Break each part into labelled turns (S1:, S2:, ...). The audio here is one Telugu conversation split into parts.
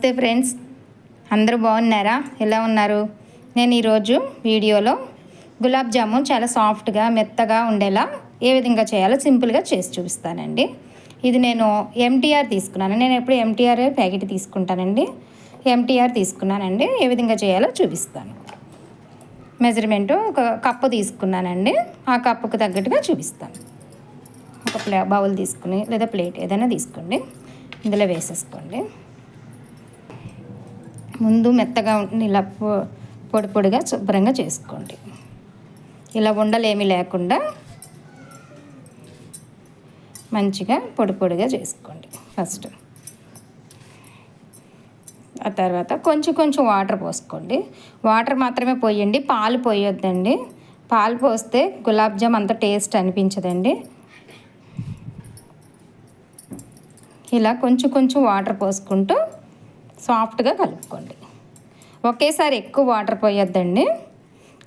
S1: నమస్తే ఫ్రెండ్స్, అందరూ బాగున్నారా? ఎలా ఉన్నారు? నేను ఈరోజు వీడియోలో గులాబ్ జామున్ చాలా సాఫ్ట్గా మెత్తగా ఉండేలా ఏ విధంగా చేయాలో సింపుల్గా చేసి చూపిస్తానండి. ఇది నేను ఎంటీఆర్ తీసుకున్నాను. నేను ఎప్పుడు ఎంటీఆర్ ప్యాకెట్ తీసుకుంటానండి. ఎంటీఆర్ తీసుకున్నానండి. ఏ విధంగా చేయాలో చూపిస్తాను. మెజర్మెంటు ఒక కప్పు తీసుకున్నానండి. ఆ కప్పుకు తగ్గట్టుగా చూపిస్తాను. ఒక బౌల్ తీసుకుని లేదా ప్లేట్ ఏదైనా తీసుకోండి. ఇందులో వేసేసుకోండి. ముందు మెత్తగా ఉంటుంది, ఇలా పొడి పొడిగా శుభ్రంగా చేసుకోండి. ఇలా ఉండలేమీ లేకుండా మంచిగా పొడి పొడిగా చేసుకోండి ఫస్ట్. ఆ తర్వాత కొంచెం కొంచెం వాటర్ పోసుకోండి. వాటర్ మాత్రమే పోయండి, పాలు పోయొద్దండి. పాలు పోస్తే గులాబ్ జామ్ అంత టేస్ట్ అనిపించదండి. ఇలా కొంచెం కొంచెం వాటర్ పోసుకుంటూ సాఫ్ట్గా కలుపుకోండి. ఒకేసారి ఎక్కువ వాటర్ పోయొద్దండి,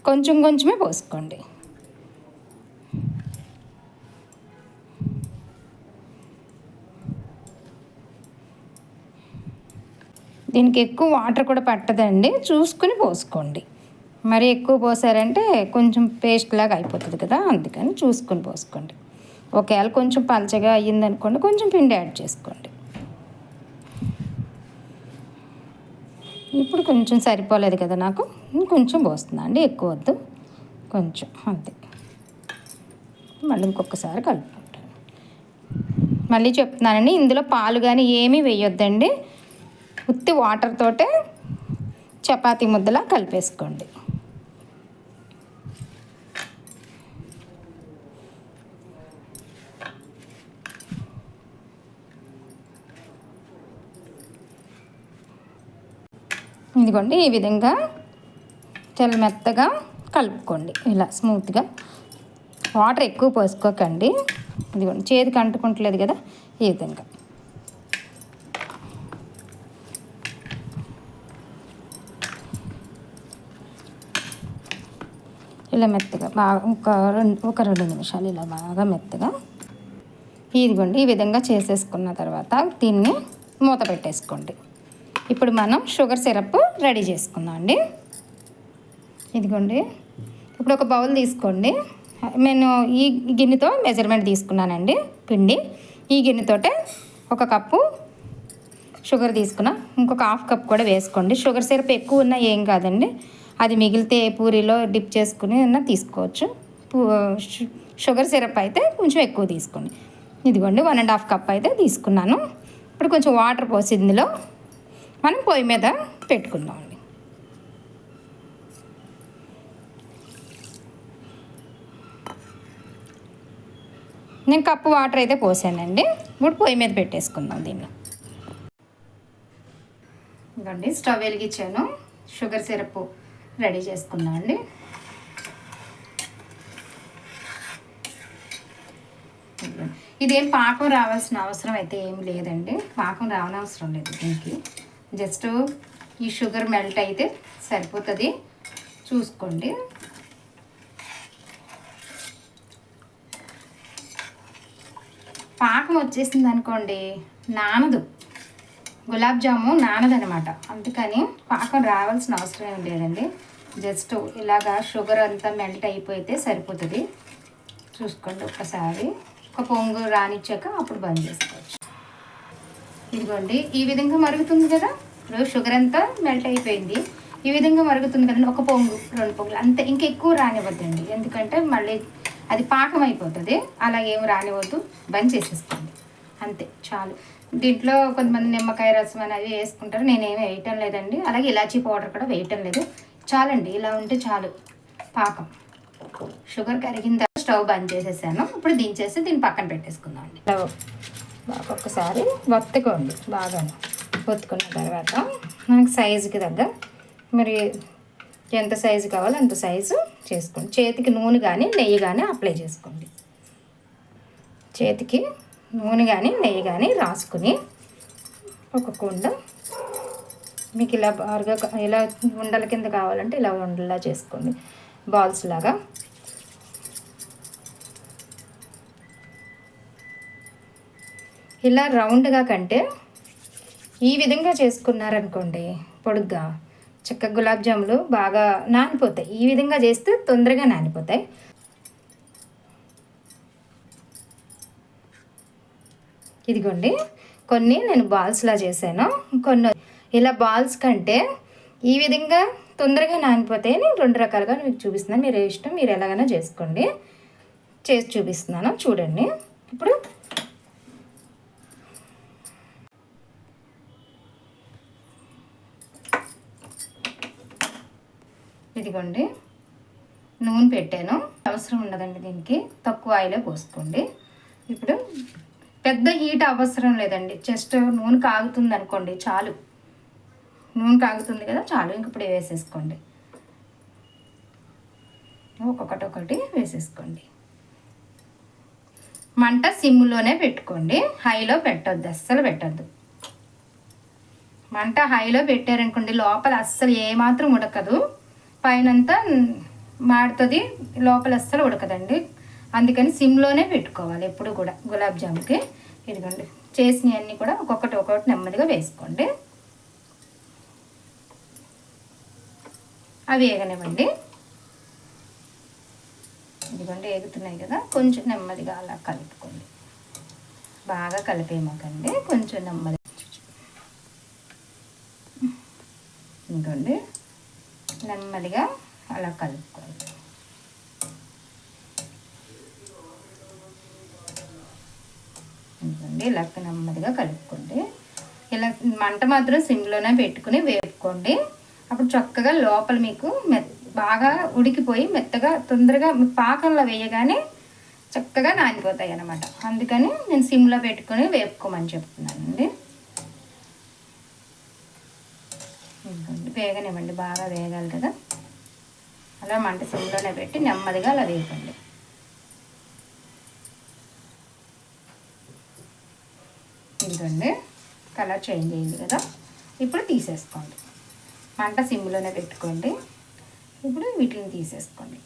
S1: కొంచెం కొంచెమే పోసుకోండి. దీనికి ఎక్కువ వాటర్ కూడా పట్టదండి, చూసుకుని పోసుకోండి. మరి ఎక్కువ పోసారంటే కొంచెం పేస్ట్ లాగా అయిపోతుంది కదా, అందుకని చూసుకుని పోసుకోండి. ఒకవేళ కొంచెం పలచగా అయ్యిందనుకోండి, కొంచెం పిండి యాడ్ చేసుకోండి. ఇప్పుడు కొంచెం సరిపోలేదు కదా నాకు, కొంచెం పోస్తున్నా అండి, ఎక్కువ వద్దు, కొంచెం అంతే. మళ్ళీ ఇంకొకసారి కలుపుకుంటాను. మళ్ళీ చెప్తున్నానండి, ఇందులో పాలు కానీ ఏమీ వేయొద్దండి. ఉత్తి వాటర్ తోటే చపాతీ ముద్దలా కలిపేసుకోండి. ఇదిగోండి, ఈ విధంగా చాలా మెత్తగా కలుపుకోండి. ఇలా స్మూత్గా, వాటర్ ఎక్కువ పోసుకోకండి. ఇదిగోండి, చేతికి అంటుకుంటలేదు కదా, ఈ విధంగా. ఇలా మెత్తగా బాగా ఒక రెండు నిమిషాలు ఇలా బాగా మెత్తగా. ఇదిగోండి, ఈ విధంగా చేసేసుకున్న తర్వాత దీన్ని మూత పెట్టేసుకోండి. ఇప్పుడు మనం షుగర్ సిరప్ రెడీ చేసుకుందాం అండి. ఇదిగోండి, ఇప్పుడు ఒక బౌల్ తీసుకోండి. నేను ఈ గిన్నెతో మెజర్మెంట్ తీసుకున్నానండి పిండి. ఈ గిన్నెతోటే ఒక కప్పు షుగర్ తీసుకున్నా. ఇంకొక హాఫ్ కప్ కూడా వేసుకోండి. షుగర్ సిరప్ ఎక్కువ ఉన్నా ఏం కాదండి, అది మిగిలితే పూరీలో డిప్ చేసుకుని తీసుకోవచ్చు. షుగర్ సిరప్ అయితే కొంచెం ఎక్కువ తీసుకోండి. ఇదిగోండి, 1.5 కప్ అయితే తీసుకున్నాను. ఇప్పుడు కొంచెం వాటర్ పోసి ఇందులో మనం పొయ్యి మీద పెట్టుకుందామండి. నేను కప్పు వాటర్ అయితే పోసానండి. ఇప్పుడు పొయ్యి మీద పెట్టేసుకుందాం దీన్ని. ఇదిగోండి, స్టవ్ వెలిగించాను. షుగర్ సిరప్ రెడీ చేసుకుందామండి. ఇదేం పాకం రావాల్సిన అవసరం అయితే ఏం లేదండి. పాకం రావనవసరం లేదు దీనికి. జస్ట్ ఈ షుగర్ మెల్ట్ అయితే సరిపోతుంది, చూసుకోండి. పాకం వచ్చేసింది అనుకోండి, నానదు, గులాబ్ జాము నానదనమాట. అందుకని పాకం రావాల్సిన అవసరం ఏం లేదండి. జస్ట్ ఇలాగా షుగర్ అంతా మెల్ట్ అయిపోతే సరిపోతుంది. చూసుకోండి ఒకసారి. ఒక పొంగు రానిచ్చాక అప్పుడు బంద్ చేసుకోవచ్చు. ఇదిగోండి, ఈ విధంగా మరుగుతుంది కదా. ఇప్పుడు షుగర్ అంతా మెల్ట్ అయిపోయింది. ఈ విధంగా మరుగుతుంది కదండి. ఒక పొంగు, 2 పొంగులు అంతే, ఇంకా ఎక్కువ రానివ్వద్దండి. ఎందుకంటే మళ్ళీ అది పాకం అయిపోతుంది. అలా ఏమి రానివ్వద్దు, బంద్ చేసేసుకోండి. అంతే, చాలు. దీంట్లో కొంతమంది నిమ్మకాయ రసం అనేది వేసుకుంటారు, నేనేమి వేయటం లేదండి. అలాగే ఇలాచీ పౌడర్ కూడా వేయటం లేదు. చాలండి, ఇలా ఉంటే చాలు. పాకం షుగర్ కరిగిన తర్వాత స్టవ్ బంద్ చేసేసాను. ఇప్పుడు దించేసి దీన్ని పక్కన పెట్టేసుకుందాం అండి. బాగా ఒక్కసారి వత్తుకోండి. బాగా వత్తుకున్న తర్వాత మనకి సైజుకి తగ్గ, మరి ఎంత సైజు కావాలో అంత సైజు చేసుకోండి. చేతికి నూనె కానీ నెయ్యి కానీ అప్లై చేసుకోండి. చేతికి నూనె కానీ నెయ్యి కానీ రాసుకుని ఒక కుండ మీకు ఇలా బాగా ఇలా ఉండల కింద కావాలంటే ఇలా ఉండలా చేసుకోండి, బాల్స్ లాగా. ఇలా రౌండ్గా కంటే ఈ విధంగా చేసుకున్నారనుకోండి పొడుగ్గా చక్కగా గులాబ్ జాములు బాగా నానిపోతాయి. ఈ విధంగా చేస్తే తొందరగా నానిపోతాయి. ఇదిగోండి కొన్ని నేను బాల్స్లా చేశాను. కొన్ని ఇలా బాల్స్ కంటే ఈ విధంగా తొందరగా నానిపోతాయి. నేను 2 రకాలుగా మీకు చూపిస్తున్నాను. మీరు ఇష్టం, మీరు ఎలాగైనా చేసుకోండి. చేసి చూపిస్తున్నాను చూడండి. ఇప్పుడు ఇదిగోండి నూనె పెట్టాను. అవసరం ఉండదండి దీనికి, తక్కువ ఆయిలే పోసుకోండి. ఇప్పుడు పెద్ద హీట్ అవసరం లేదండి, జస్ట్ నూనె కాగుతుంది అనుకోండి చాలు. నూనె కాగుతుంది కదా చాలు. ఇంక ఇప్పుడు వేసేసుకోండి, ఒక్కొక్కటి వేసేసుకోండి. మంట సిమ్లోనే పెట్టుకోండి, హైలో పెట్టొద్దు, అస్సలు పెట్టద్దు. మంట హైలో పెట్టారనుకోండి లోపల అస్సలు ఏమాత్రం ఉడకదు, పైనంతా మాడుతుంది, లోపల అస్సలు ఉడకదండి. అందుకని సిమ్లోనే పెట్టుకోవాలి ఎప్పుడు కూడా గులాబ్ జాముకి. ఇదిగోండి చేసినవన్నీ కూడా ఒక్కొక్కటి నెమ్మదిగా వేసుకోండి. అవి వేగనివ్వండి. ఇదిగోండి వేగుతున్నాయి కదా, కొంచెం నెమ్మదిగా అలా కలుపుకోండి. బాగా కలిపేయమాకండి, కొంచెం నెమ్మది. ఇదిగోండి నెమ్మదిగా అలా కలుపుకోండి. ఇదిగోండి ఇలా నెమ్మదిగా కలుపుకోండి. ఇలా మంట మాత్రం సిమ్లోనే పెట్టుకుని వేపుకోండి. అప్పుడు చక్కగా లోపల మీకు బాగా ఉడికిపోయి మెత్తగా తొందరగా పాకంలో వేయగానే చక్కగా నానిపోతాయి అన్నమాట. అందుకని నేను సిమ్లో పెట్టుకొని వేపుకోమని చెప్తున్నానండి. వేగనివ్వండి, బాగా వేగాలి కదా. అలా మంట సిమ్లోనే పెట్టి నెమ్మదిగా అలా వేపండి. ఇదిగోండి కలర్ చేంజ్ అయింది కదా, ఇప్పుడు తీసేసుకోండి. మంట సిమ్లోనే పెట్టుకోండి. ఇప్పుడు వీటిని తీసేసుకోండి.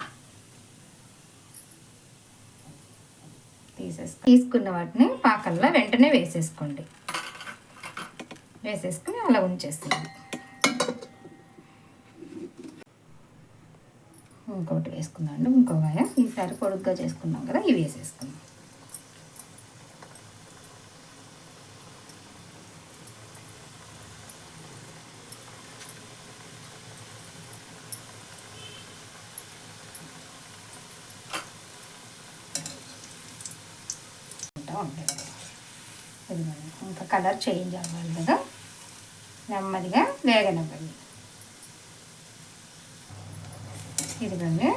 S1: తీసుకున్న వాటిని పాకంలో వెంటనే వేసేసుకోండి. వేసేసుకుని అలా ఉంచేసేయండి. ఇంకోటి వేసుకుందాం, ఇంకో వాయ. ఈసారి పొడుగ్గా చేసుకున్నాం కదా, ఇవి వేసేసుకుందాం. ఇంకా కలర్ చేంజ్ అవ్వాలి కదా, నెమ్మదిగా వేగనివ్వండి. ఇదిగోండి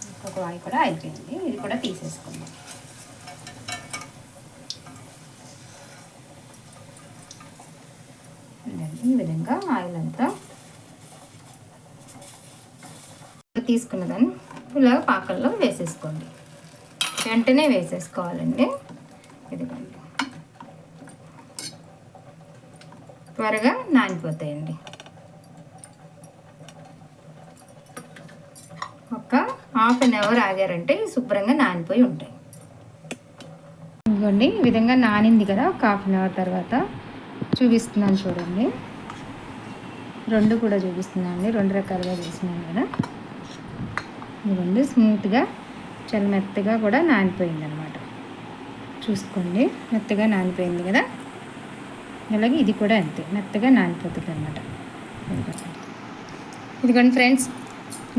S1: ఇంకొక వాయి కూడా అయిపోయింది, ఇది కూడా తీసేసుకుందాం. ఈ విధంగా ఆయిల్ అంతా తీసుకున్నదాన్ని ఇలా పాకల్లో వేసేసుకోండి. వెంటనే వేసేసుకోవాలండి. ఇదిగోండి త్వరగా నానిపోతాయండి. ఒక ½ an hour ఆగారంటే శుభ్రంగా నానిపోయి ఉంటాయి. ఇదిగోండి ఈ విధంగా నానింది కదా, ఒక ½ an hour తర్వాత చూపిస్తున్నాను చూడండి. 2 కూడా చూపిస్తున్నాను, 2 రకాలుగా చేసినాను కదా. ఇదిగోండి స్మూత్గా చాలా మెత్తగా కూడా నానిపోయింది అనమాట. చూసుకోండి మెత్తగా నానిపోయింది కదా. అలాగే ఇది కూడా అంతే మెత్తగా నానిపోతుంది అనమాట. ఇదిగోండి ఫ్రెండ్స్,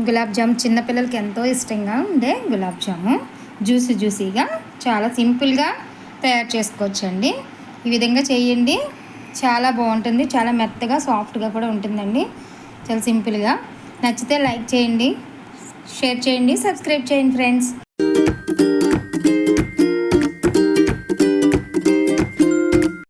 S1: గులాబ్ జామ్ చిన్నపిల్లలకి ఎంతో ఇష్టంగా ఉండే గులాబ్ జాము జ్యూసీగా చాలా సింపుల్గా తయారు చేసుకోవచ్చండి. ఈ విధంగా చేయండి, చాలా బాగుంటుంది. చాలా మెత్తగా సాఫ్ట్గా కూడా ఉంటుందండి. చాలా సింపుల్గా. నచ్చితే లైక్ చేయండి, షేర్ చేయండి, సబ్స్క్రైబ్ చేయండి ఫ్రెండ్స్.